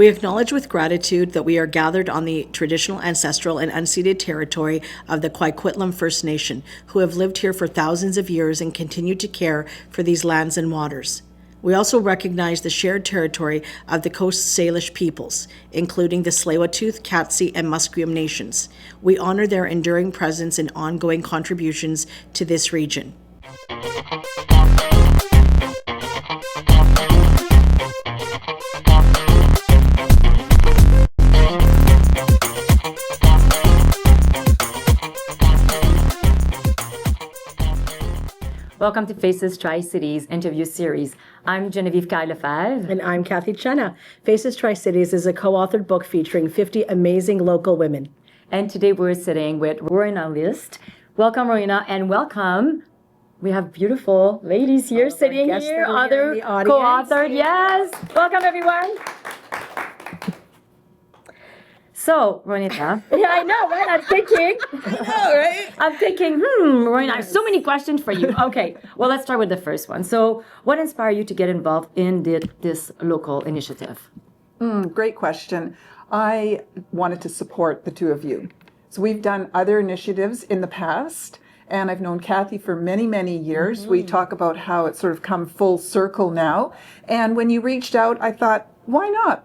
We acknowledge with gratitude that we are gathered on the traditional, ancestral, and unceded territory of the Coquitlam First Nation, who have lived here for thousands of years and continue to care for these lands and waters. We also recognize the shared territory of the Coast Salish peoples, including the Tsleil-Waututh, Cathy, and Musqueam nations. We honor their enduring presence and ongoing contributions to this region. Welcome to Faces Tri-Cities interview series. I'm Geneviève Kyle-Lefebvre. And I'm Cathy. Faces Tri-Cities is a co-authored book featuring 50 amazing local women. And today we're sitting with Rowena List. Welcome, Rowena, and welcome. We have beautiful ladies here sitting here, other co-authored. Yes, welcome everyone. So, Rowena. Yeah, I know, right? I'm thinking. I know, right? I'm thinking, Rowena, I have so many questions for you. Okay, well, let's start with the first one. So, what inspired you to get involved in this local initiative? Great question. I wanted to support the two of you. So, we've done other initiatives in the past, and I've known Cathy for many, many years. We talk about how it's sort of come full circle now. And when you reached out, I thought, why not?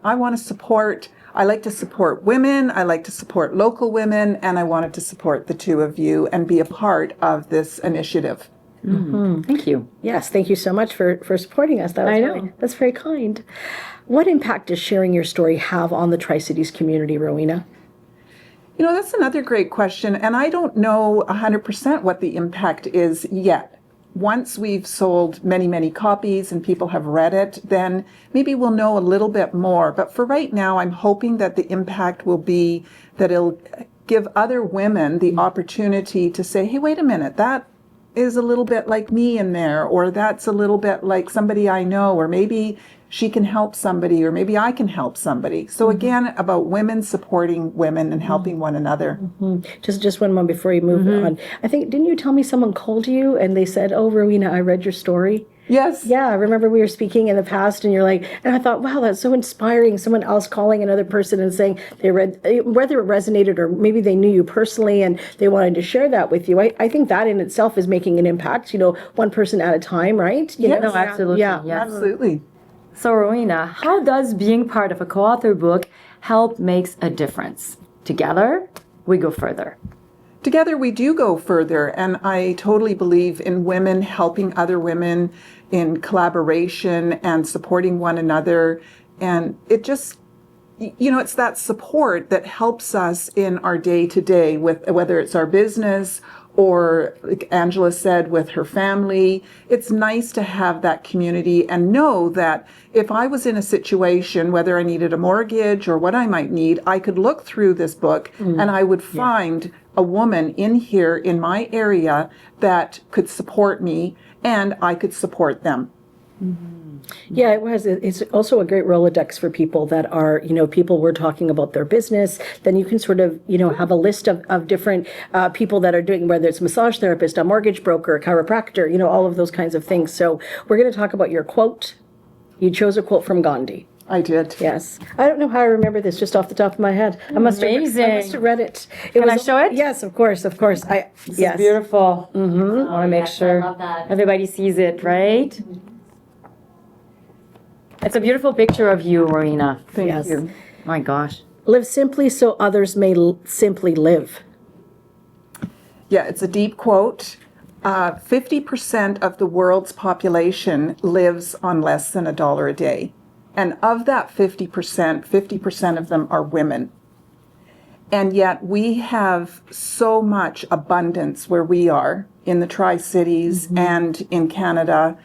I like to support women, I like to support local women, and I wanted to support the two of you and be a part of this initiative. Thank you. Yes, thank you so much for supporting us. That's very kind. What impact does sharing your story have on the Tri-Cities community, Rowena? You know, that's another great question, and I don't know 100% what the impact is yet. Once we've sold many, many copies and people have read it, then maybe we'll know a little bit more. But for right now, I'm hoping that the impact will be that it'll give other women the opportunity to say, hey, wait a minute, that is a little bit like me in there, or that's a little bit like somebody I know, or maybe she can help somebody, or maybe I can help somebody. So again, about women supporting women and helping one another. Just one moment before you move on. I think, didn't you tell me someone called you and they said, oh, Rowena, I read your story? Yes. Yeah, I remember we were speaking in the past and you're like, and I thought, wow, that's so inspiring. Someone else calling another person and saying they read, whether it resonated or maybe they knew you personally and they wanted to share that with you. I think that in itself is making an impact, one person at a time, right? Yes. No, absolutely. Yeah. Absolutely. So, Rowena, how does being part of a co-author book help makes a difference? Together, we go further. Together we do go further, and I totally believe in women helping other women in collaboration and supporting one another. And it just, it's that support that helps us in our day-to-day, with whether it's our business or, like Angela said, with her family. It's nice to have that community and know that if I was in a situation, whether I needed a mortgage or what I might need, I could look through this book and I would find a woman in here in my area that could support me and I could support them. Yeah, it was. It's also a great Rolodex for people that are, people were talking about their business. Then you can sort of, have a list of different people that are doing, whether it's massage therapist, a mortgage broker, a chiropractor, all of those kinds of things. So we're going to talk about your quote. You chose a quote from Gandhi. I did. Yes. I don't know how I remember this just off the top of my head. I must have read it. Can I show it? Yes, of course. This is beautiful. I want to make sure everybody sees it, right? It's a beautiful picture of you, Rowena. Thank you. My gosh. Live simply so others may simply live. Yeah, it's a deep quote. 50% of the world's population lives on less than $1 a day. And of that 50% of them are women. And yet we have so much abundance where we are in the Tri-Cities and in Canada,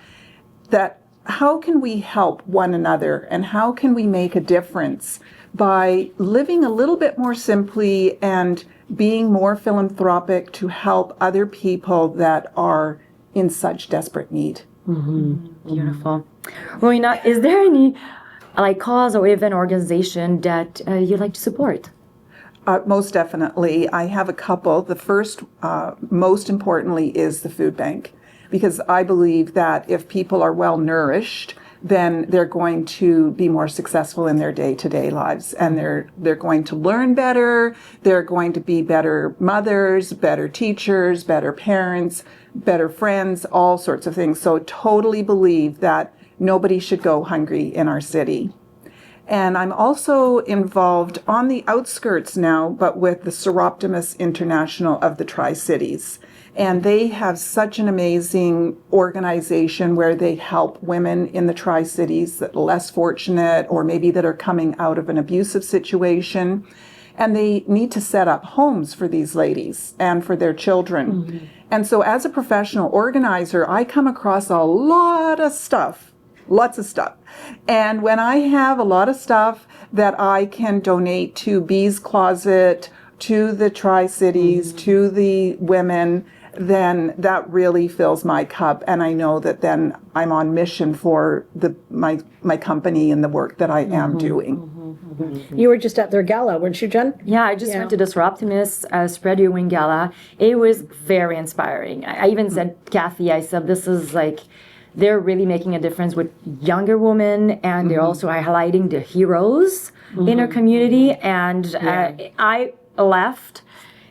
that how can we help one another and how can we make a difference by living a little bit more simply and being more philanthropic to help other people that are in such desperate need. Beautiful. Rowena, is there any cause or even organization that you'd like to support? Most definitely. I have a couple. The first, most importantly, is the food bank, because I believe that if people are well nourished, then they're going to be more successful in their day-to-day lives, and they're going to learn better, they're going to be better mothers, better teachers, better parents, better friends, all sorts of things. So totally believe that nobody should go hungry in our city. And I'm also involved on the outskirts now, but with the Seroptimus International of the Tri-Cities. And they have such an amazing organization where they help women in the Tri-Cities that are less fortunate, or maybe that are coming out of an abusive situation. And they need to set up homes for these ladies and for their children. Mm-hmm. And so as a professional organizer, I come across a lot of stuff, lots of stuff. And when I have a lot of stuff that I can donate to Bee's Closet, to the Tri-Cities, to the women, then that really fills my cup. And I know that then I'm on mission for my company and the work that I am doing. You were just at their gala, weren't you, Jen? Yeah, I just went to this Optimist Spread Your Wing Gala. It was very inspiring. I even said, Cathy, I said, this is like, they're really making a difference with younger women, and they're also highlighting the heroes in our community. And I left,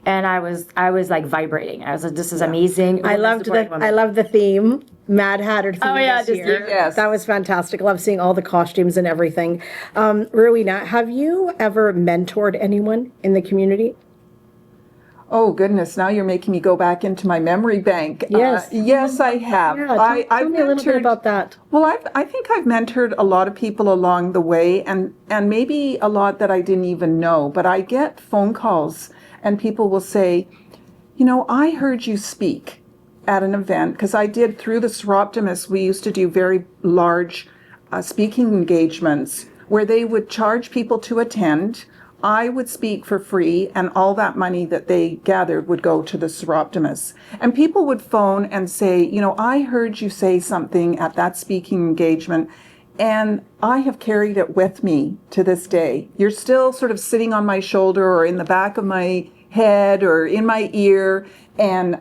and I was like vibrating. I was like, this is amazing. I loved the theme. Mad Hatter theme this year. Yes. That was fantastic. Love seeing all the costumes and everything. Rowena, have you ever mentored anyone in the community? Oh, goodness. Now you're making me go back into my memory bank. Yes. Yes, I have. Yeah, tell me a little bit about that. Well, I think I've mentored a lot of people along the way, and maybe a lot that I didn't even know. But I get phone calls, and people will say, I heard you speak at an event, because I did through the Seroptimus, we used to do very large speaking engagements where they would charge people to attend. I would speak for free, and all that money that they gathered would go to the Seroptimus. And people would phone and say, I heard you say something at that speaking engagement, and I have carried it with me to this day. You're still sort of sitting on my shoulder or in the back of my head or in my ear. And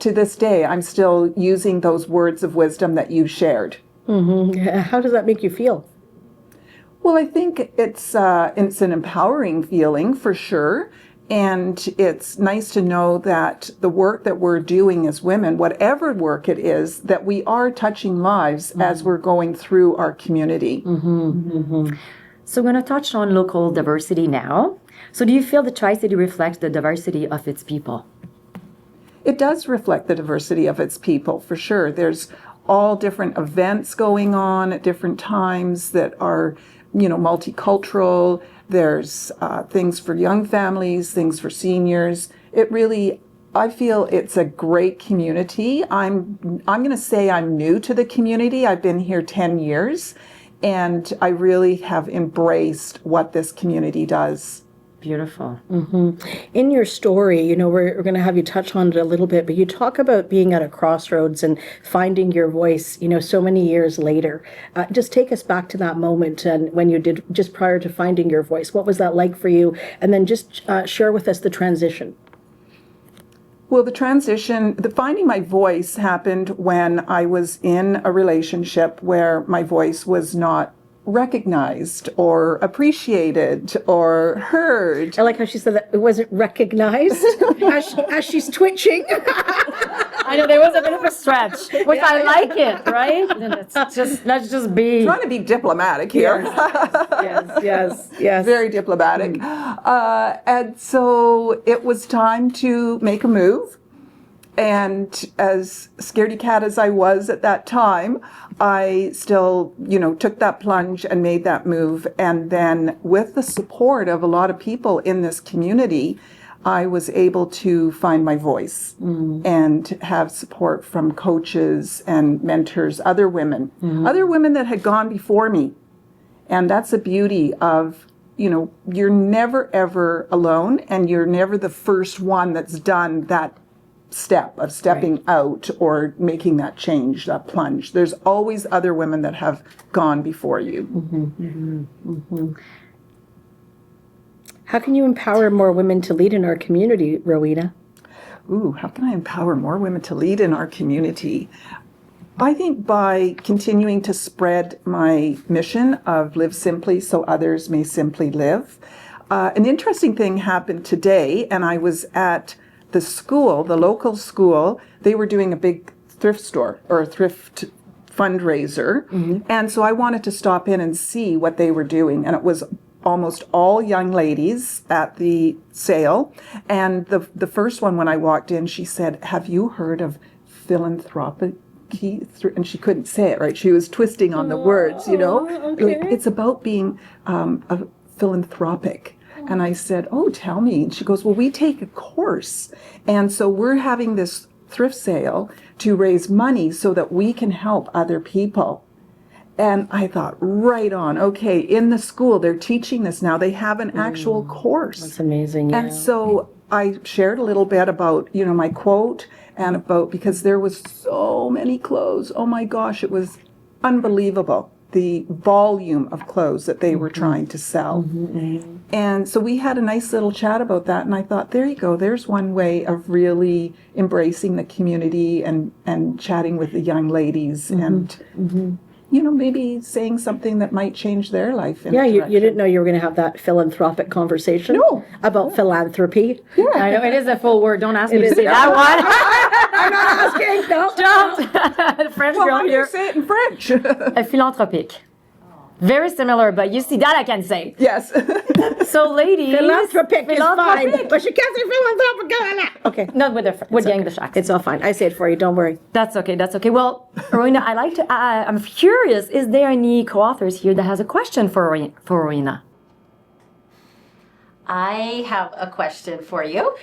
to this day, I'm still using those words of wisdom that you shared. Mm-hmm. How does that make you feel? Well, I think it's an empowering feeling for sure. And it's nice to know that the work that we're doing as women, whatever work it is, that we are touching lives as we're going through our community. So we're going to touch on local diversity now. So do you feel the Tri-City reflects the diversity of its people? It does reflect the diversity of its people, for sure. There's all different events going on at different times that are, multicultural. There's things for young families, things for seniors. I feel it's a great community. I'm going to say I'm new to the community. I've been here 10 years, and I really have embraced what this community does. Beautiful. In your story, we're going to have you touch on it a little bit, but you talk about being at a crossroads and finding your voice, so many years later. Just take us back to that moment and when you did, just prior to finding your voice. What was that like for you? And then just share with us the transition. Well, the finding my voice happened when I was in a relationship where my voice was not recognized or appreciated or heard. I like how she said that it wasn't recognized as she's twitching. I know there was a bit of a stretch, which I like it, right? Let's just be trying to be diplomatic here. Yes. Very diplomatic. And so it was time to make a move. And as scaredy cat as I was at that time, I still, took that plunge and made that move. And then with the support of a lot of people in this community, I was able to find my voice and have support from coaches and mentors, other women that had gone before me. And that's the beauty of, you're never, ever alone, and you're never the first one that's done that step of stepping out or making that change, that plunge. There's always other women that have gone before you. How can you empower more women to lead in our community, Rowena? How can I empower more women to lead in our community? I think by continuing to spread my mission of live simply so others may simply live. An interesting thing happened today, and I was at the school, the local school. They were doing a big thrift store or a thrift fundraiser. And so I wanted to stop in and see what they were doing. And it was almost all young ladies at the sale. And the first one, when I walked in, she said, "Have you heard of philanthropic?" And she couldn't say it right. She was twisting on the words, okay. It's about being a philanthropic. And I said, "Oh, tell me." And she goes, "Well, we take a course. And so we're having this thrift sale to raise money so that we can help other people." And I thought, right on. Okay, in the school, they're teaching this now. They have an actual course. That's amazing. And so I shared a little bit about, my quote and about, because there was so many clothes. Oh my gosh, it was unbelievable, the volume of clothes that they were trying to sell. And so we had a nice little chat about that. And I thought, there you go. There's one way of really embracing the community and chatting with the young ladies and, maybe saying something that might change their life. Yeah, you didn't know you were going to have that philanthropic conversation. No. About philanthropy. I know it is a full word. Don't ask me to say that I'm not asking. No. Don't. The French Well, girl how do you here. say it in French? A philanthropique. Very similar, but you see that I can say. Yes. So, ladies. Philanthropic is fine, philanthropique. but you can't say philanthropic. Okay. Not with the English accent. It's all fine. I say it for you. Don't worry. That's okay. That's okay. Well, Rowena, I like to. I'm curious. Is there any co-authors here that has a question for Rowena? I have a question for you.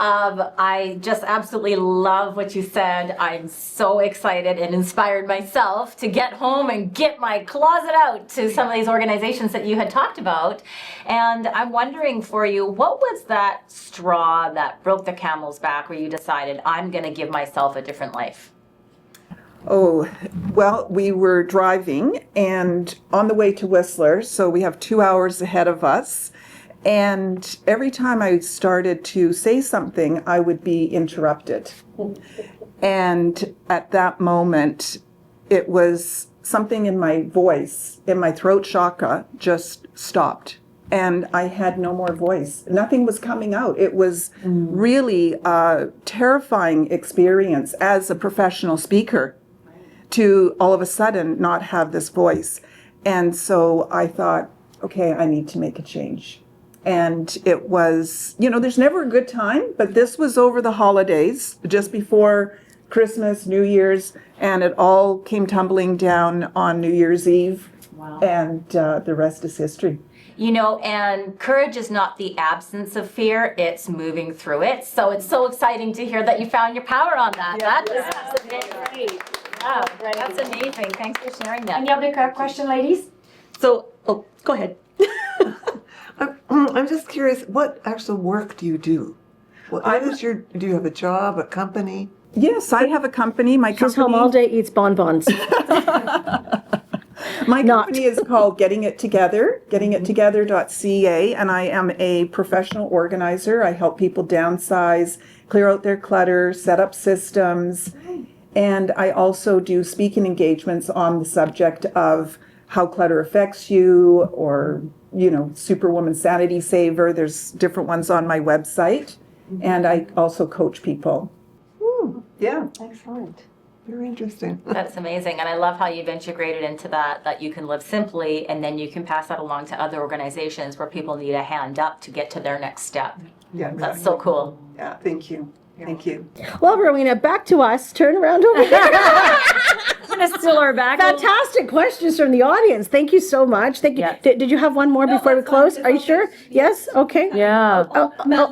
I just absolutely love what you said. I'm so excited and inspired myself to get home and get my closet out to some of these organizations that you had talked about. And I'm wondering for you, what was that straw that broke the camel's back where you decided, I'm going to give myself a different life? Oh, well, we were driving and on the way to Whistler, so we have 2 hours ahead of us. And every time I started to say something, I would be interrupted. And at that moment, it was something in my voice, in my throat chakra, just stopped. And I had no more voice. Nothing was coming out. It was really a terrifying experience as a professional speaker to all of a sudden not have this voice. And so I thought, okay, I need to make a change. And it was, there's never a good time, but this was over the holidays, just before Christmas, New Year's, and it all came tumbling down on New Year's Eve. Wow. And the rest is history. And courage is not the absence of fear, it's moving through it. So it's so exciting to hear that you found your power on that. That's great. Wow, that's amazing. Thanks for sharing that. Any other question, ladies? So, go ahead. I'm just curious, what actual work do you do? Do you have a job, a company? Yes, I have a company. She's home all day, eats bonbons. My company is called Getting It Together, gettingittogether.ca, and I am a professional organizer. I help people downsize, clear out their clutter, set up systems, and I also do speaking engagements on the subject of how clutter affects you, or Superwoman Sanity Saver. There's different ones on my website. And I also coach people. Ooh, Yeah. excellent. Very interesting. That's amazing. And I love how you've integrated into that you can live simply and then you can pass that along to other organizations where people need a hand up to get to their next step. Yeah. That's so cool. Yeah. Thank you. Thank you. Well, Rowena, back to us. Turn around over here. I'm going to steal her back. Fantastic questions from the audience. Thank you so much. Thank you. Yeah. Did you have one more before we close? Are you sure? Yes? Okay. Yeah.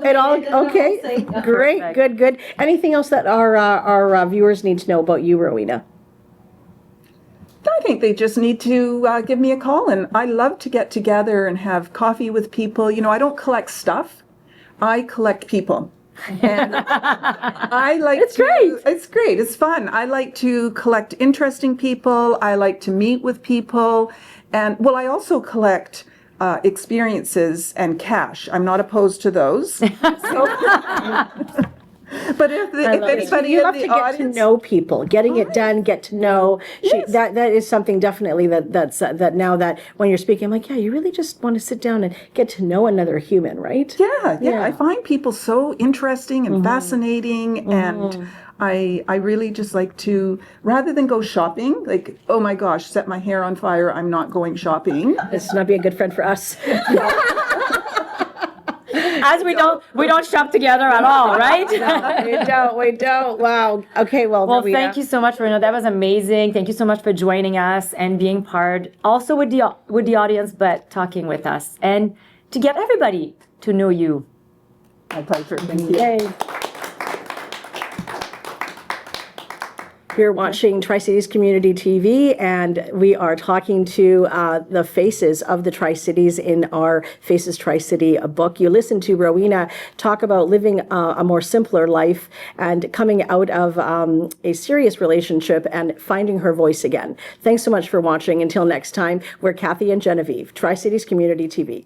It all okay. Great. Perfect. Good. Anything else that our viewers need to know about you, Rowena? I think they just need to give me a call. And I love to get together and have coffee with people. I don't collect stuff. I collect people. And I like It's great. It's great. It's fun. I like to collect interesting people. I like to meet with people. And I also collect experiences and cash. I'm not opposed to those. But if anybody You in love the to get to audience, know people, getting it done, get to know. That is something definitely that now that when you're speaking, I'm like, yeah, you really just want to sit down and get to know another human, right? yeah, I find people so interesting and fascinating, and I really just like to, rather than go shopping, like, oh my gosh, set my hair on fire, I'm not going shopping. This not be a good friend for us. As we don't shop together at all, right? We don't. Wow. Okay. Well, Well, Rowena. thank you so much, Rowena. That was amazing. Thank you so much for joining us and being part, also with the audience, but talking with us and to get everybody to know you. My pleasure. Thank you. Yay. You're watching Tri-Cities Community TV, and we are talking to the faces of the Tri-Cities in our Faces Tri-City book. You listen to Rowena talk about living a more simpler life and coming out of a serious relationship and finding her voice again. Thanks so much for watching. Until next time, we're Cathy and Geneviève, Tri-Cities Community TV.